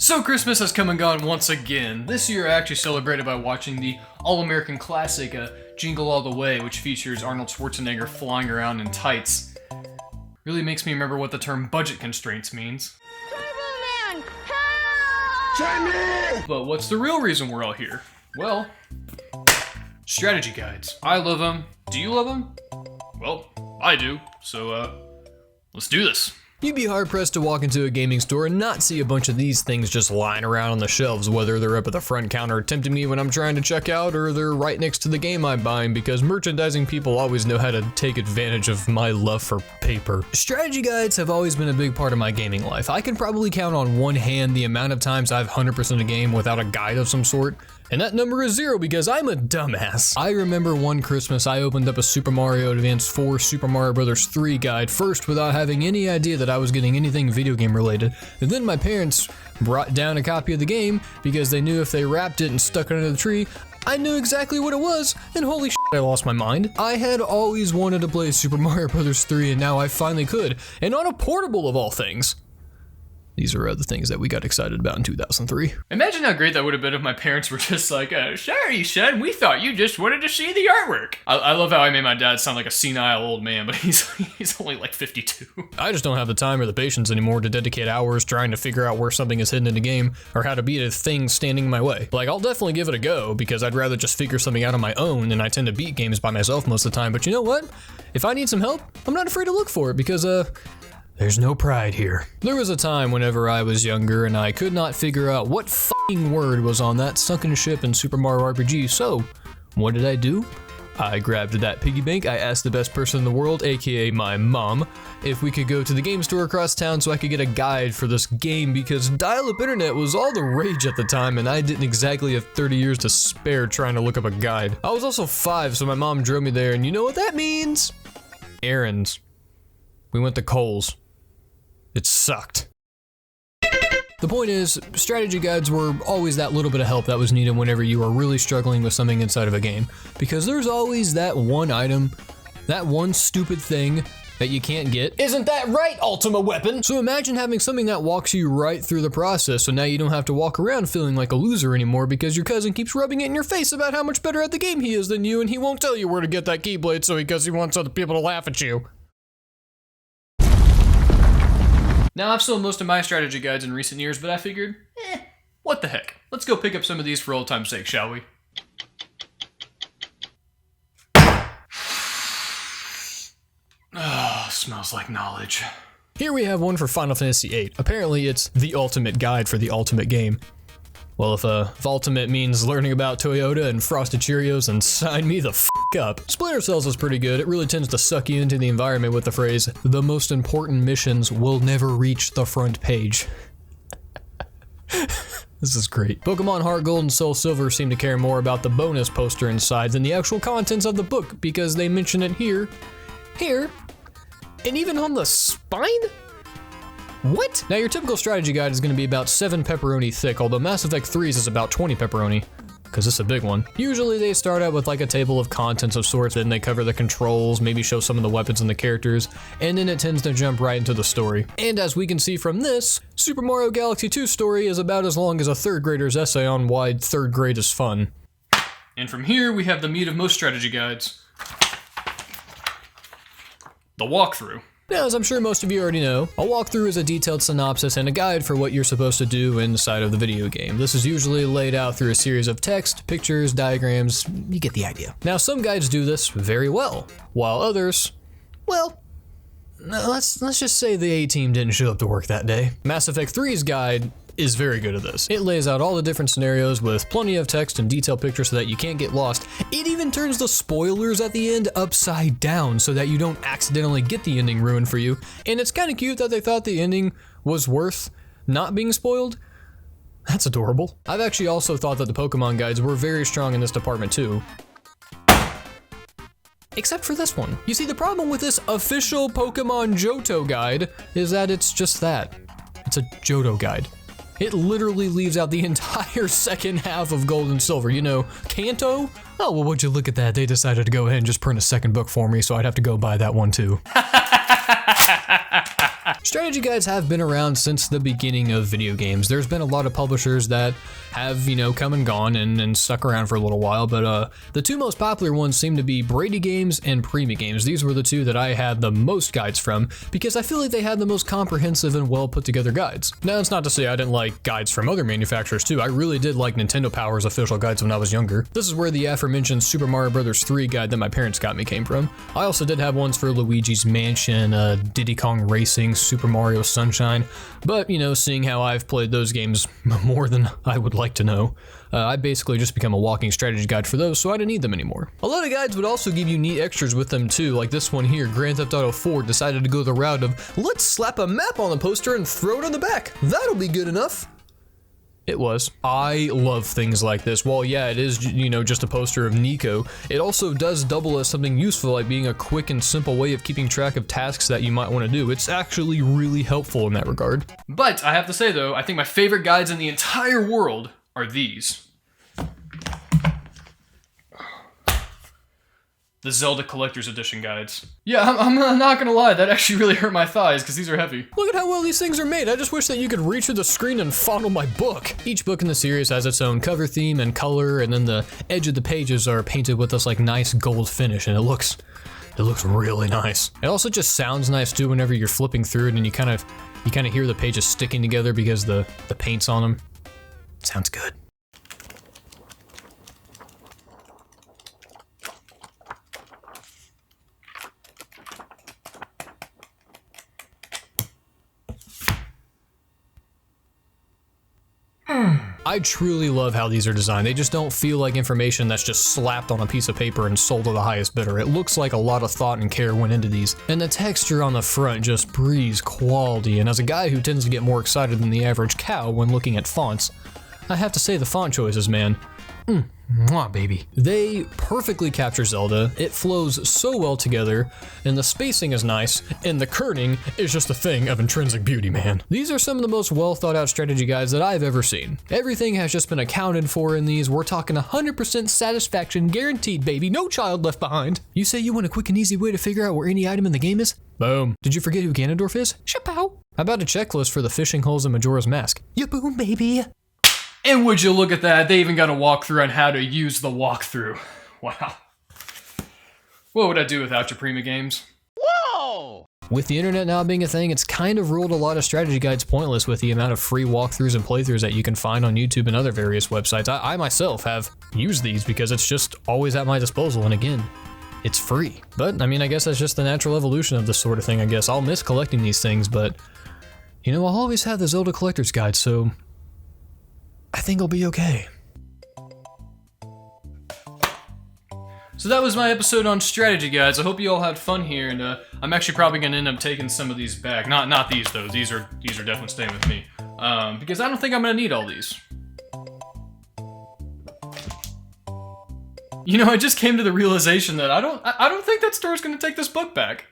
So Christmas has come and gone once again. This year I actually celebrated by watching the all-American classic Jingle All the Way, which features Arnold Schwarzenegger flying around in tights. Really makes me remember what the term budget constraints means. Turbo Man, help! But what's the real reason we're all here? Well, strategy guides. I love them. Do you love them? Well, I do. So, let's do this. You'd be hard-pressed to walk into a gaming store and not see a bunch of these things just lying around on the shelves, whether they're up at the front counter tempting me when I'm trying to check out, or they're right next to the game I'm buying, because merchandising people always know how to take advantage of my love for paper. Strategy guides have always been a big part of my gaming life. I can probably count on one hand the amount of times I've 100% a game without a guide of some sort. And that number is 0 because I'm a dumbass. I remember one Christmas I opened up a Super Mario Advance 4 Super Mario Bros. 3 guide first without having any idea that I was getting anything video game related. And then my parents brought down a copy of the game because they knew if they wrapped it and stuck it under the tree, I knew exactly what it was, and holy shit, I lost my mind. I had always wanted to play Super Mario Bros. 3 and now I finally could, and on a portable of all things. These are the things that we got excited about in 2003. Imagine how great that would have been if my parents were just like, sorry son, we thought you just wanted to see the artwork. I love how I made my dad sound like a senile old man, but he's only like 52. I just don't have the time or the patience anymore to dedicate hours trying to figure out where something is hidden in a game or how to beat a thing standing in my way. Like, I'll definitely give it a go because I'd rather just figure something out on my own, and I tend to beat games by myself most of the time. But you know what? If I need some help, I'm not afraid to look for it because, there's no pride here. There was a time whenever I was younger and I could not figure out what f***ing word was on that sunken ship in Super Mario RPG, so what did I do? I grabbed that piggy bank, I asked the best person in the world, aka my mom, if we could go to the game store across town so I could get a guide for this game because dial-up internet was all the rage at the time and I didn't exactly have 30 years to spare trying to look up a guide. I was also 5, so my mom drove me there, and you know what that means? Errands. We went to Kohl's. It sucked. The point is, strategy guides were always that little bit of help that was needed whenever you were really struggling with something inside of a game. Because there's always that one item, that one stupid thing that you can't get. Isn't that right, Ultima Weapon? So imagine having something that walks you right through the process, so now you don't have to walk around feeling like a loser anymore because your cousin keeps rubbing it in your face about how much better at the game he is than you, and he won't tell you where to get that Keyblade because he wants other people to laugh at you. Now, I've sold most of my strategy guides in recent years, but I figured, what the heck? Let's go pick up some of these for old time's sake, shall we? Ah, smells like knowledge. Here we have one for Final Fantasy VIII. Apparently it's the ultimate guide for the ultimate game. Well, if ultimate means learning about Toyota and Frosted Cheerios, then sign me the f*** up. Splinter Cells is pretty good. It really tends to suck you into the environment with the phrase, the most important missions will never reach the front page. This is great. Pokemon Heart Gold and Soul Silver seem to care more about the bonus poster inside than the actual contents of the book because they mention it here, and even on the spine? What? Now your typical strategy guide is going to be about 7 pepperoni thick, although Mass Effect 3's is about 20 pepperoni, because it's a big one. Usually they start out with like a table of contents of sorts, then they cover the controls, maybe show some of the weapons and the characters, and then it tends to jump right into the story. And as we can see from this, Super Mario Galaxy 2's story is about as long as a 3rd grader's essay on why 3rd grade is fun. And from here, we have the meat of most strategy guides. The walkthrough. Now, as I'm sure most of you already know, a walkthrough is a detailed synopsis and a guide for what you're supposed to do inside of the video game. This is usually laid out through a series of text, pictures, diagrams, you get the idea. Now, some guides do this very well, while others, well, let's just say the A-team didn't show up to work that day. Mass Effect 3's guide is very good at this. It lays out all the different scenarios with plenty of text and detailed pictures so that you can't get lost. It even turns the spoilers at the end upside down so that you don't accidentally get the ending ruined for you. And it's kind of cute that they thought the ending was worth not being spoiled. That's adorable. I've actually also thought that the Pokemon guides were very strong in this department too. Except for this one. You see, the problem with this official Pokemon Johto guide is that it's just that. It's a Johto guide. It literally leaves out the entire second half of Gold and Silver. You know, Kanto? Oh, well, would you look at that? They decided to go ahead and just print a second book for me, so I'd have to go buy that one too. Strategy guides have been around since the beginning of video games. There's been a lot of publishers that have, come and gone and stuck around for a little while, but the two most popular ones seem to be Brady Games and Prima Games. These were the two that I had the most guides from because I feel like they had the most comprehensive and well put together guides. Now, that's not to say I didn't like guides from other manufacturers too. I really did like Nintendo Power's official guides when I was younger. This is where the aforementioned Super Mario Bros. 3 guide that my parents got me came from. I also did have ones for Luigi's Mansion, Diddy Kong Racing, Super Mario Sunshine, but seeing how I've played those games more than I would like to know, I basically just become a walking strategy guide for those, so I didn't need them anymore. A lot of guides would also give you neat extras with them too, like this one here. Grand Theft Auto 4 decided to go the route of, let's slap a map on the poster and throw it on the back. That'll be good enough. It was. I love things like this. While yeah, it is, just a poster of Nico, it also does double as something useful, like being a quick and simple way of keeping track of tasks that you might want to do. It's actually really helpful in that regard. But I have to say though, I think my favorite guides in the entire world are these. The Zelda Collector's Edition guides. Yeah, I'm not gonna lie, that actually really hurt my thighs because these are heavy. Look at how well these things are made. I just wish that you could reach through the screen and fondle my book. Each book in the series has its own cover theme and color, and then the edge of the pages are painted with this nice gold finish, and it looks really nice. It also just sounds nice too whenever you're flipping through it and you kind of hear the pages sticking together because the paint's on them. It sounds good. I truly love how these are designed. They just don't feel like information that's just slapped on a piece of paper and sold to the highest bidder. It looks like a lot of thought and care went into these. And the texture on the front just breathes quality. And as a guy who tends to get more excited than the average cow when looking at fonts, I have to say the font choices, man. Mwah, baby. They perfectly capture Zelda, it flows so well together, and the spacing is nice, and the kerning is just a thing of intrinsic beauty, man. These are some of the most well thought out strategy guides that I've ever seen. Everything has just been accounted for in these. We're talking 100% satisfaction guaranteed, baby. No child left behind. You say you want a quick and easy way to figure out where any item in the game is? Boom. Did you forget who Ganondorf is? Chapow. How about a checklist for the fishing holes in Majora's Mask? Ya boom, baby. And would you look at that, they even got a walkthrough on how to use the walkthrough. Wow. What would I do without your Prima Games? Whoa! With the internet now being a thing, it's kind of ruled a lot of strategy guides pointless with the amount of free walkthroughs and playthroughs that you can find on YouTube and other various websites. I myself have used these because it's just always at my disposal, and again, it's free. But, I guess that's just the natural evolution of this sort of thing, I guess. I'll miss collecting these things, but, I'll always have the Zelda Collector's Guide, so I think I'll be okay. So that was my episode on strategy guides. I hope you all had fun here, and I'm actually probably gonna end up taking some of these back. Not these though. These are definitely staying with me, because I don't think I'm gonna need all these. I just came to the realization that I don't think that store's gonna take this book back.